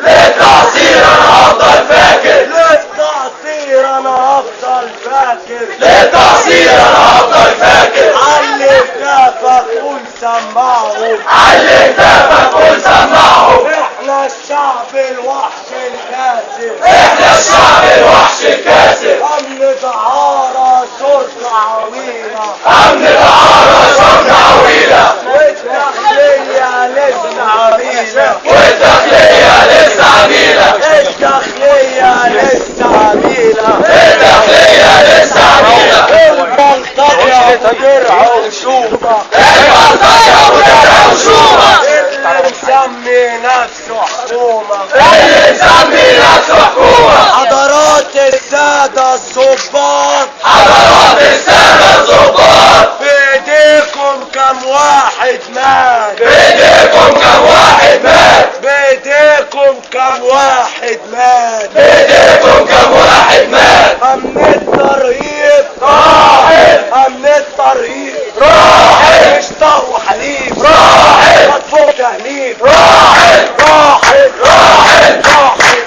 للتعصير انا افضل فاكر، للتعصير انا افضل فاكر، للتعصير انا افضل فاكر. علي كتافك قول سمعهم، علي كتافك قول سمعهم. احنا الشعب الوحش الكاسر، احنا الشعب الوحش الكاسر. امن دعارة شرطة عويلة، امن دعارة شرطة عويلة. والداخلية لسه عميلة، والداخلية لسه عميلة. الداخلية لسه عميلة، الداخلية لسه عميلة. البلطجة ودرع وشومة، البلطجة ودرع وشومة. اللي مسمي نفسه حكومة، اللي مسمي نفسه حكومة. حضرات السادة الظباط، حضرات السادة الظباط. بايديكم كم واحد مات، بايديكم كم واحد مات. بايديكم كم واحد مات، بايديكم كم واحد مات. امن الترهيب راحت. امن الترهيب راحت. مش طهو حليب، راحت. مدفوع تهليب، راحت. راحت راحت.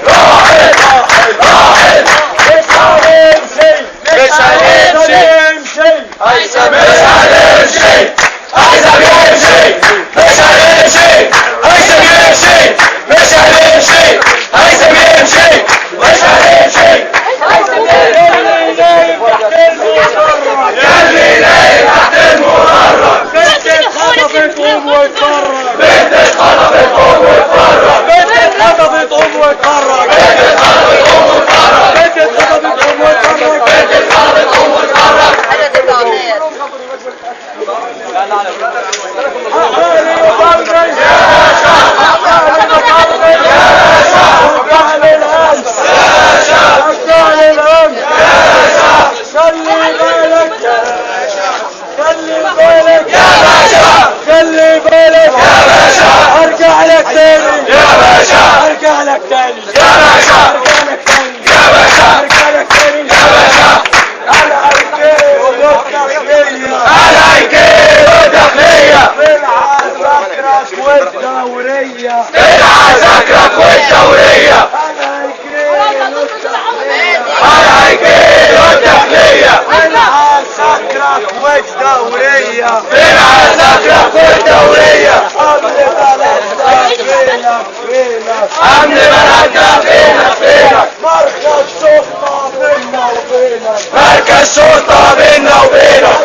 راحت راحت. راحت. مش هنمشي مش هنمشي. هيثم مش هنمشي. هيثم يمشي. مش هنمشي. هيثم يمشي. مش هنمشي. هيثم يمشي. مش هنمشي. ياللي نايم تحت المدرج. بنت اتخطفت قوم واتفرج، بنت اتخطفت قوم واتفرج. بنت اتخطفت قوم واتفرج، بنت اتخطفت قوم واتفرج. بنت اتخطفت قوم واتفرج، بنت اتخطفت قوم واتفرج. خلي بالك يا باشا. ارجع لك تاني يا باشا. ارجع لك تاني يا باشا. ارجع لك تاني يا باشا. ارجع لك تاني يا باشا. انا الكيل والداخلية، انا الكيل والداخلية. بالعساكرك والدورية، بالعساكرك والدورية. انا الكيل والداخلية، انا الكيل والداخلية. بالعساكرك والدورية، بالعساكرك والدورية. امن بلدنا فينك امن بلدنا فينك فينك، فينك. مركز شرطة بينا وبينك، مركز شرطة بينا وبينك.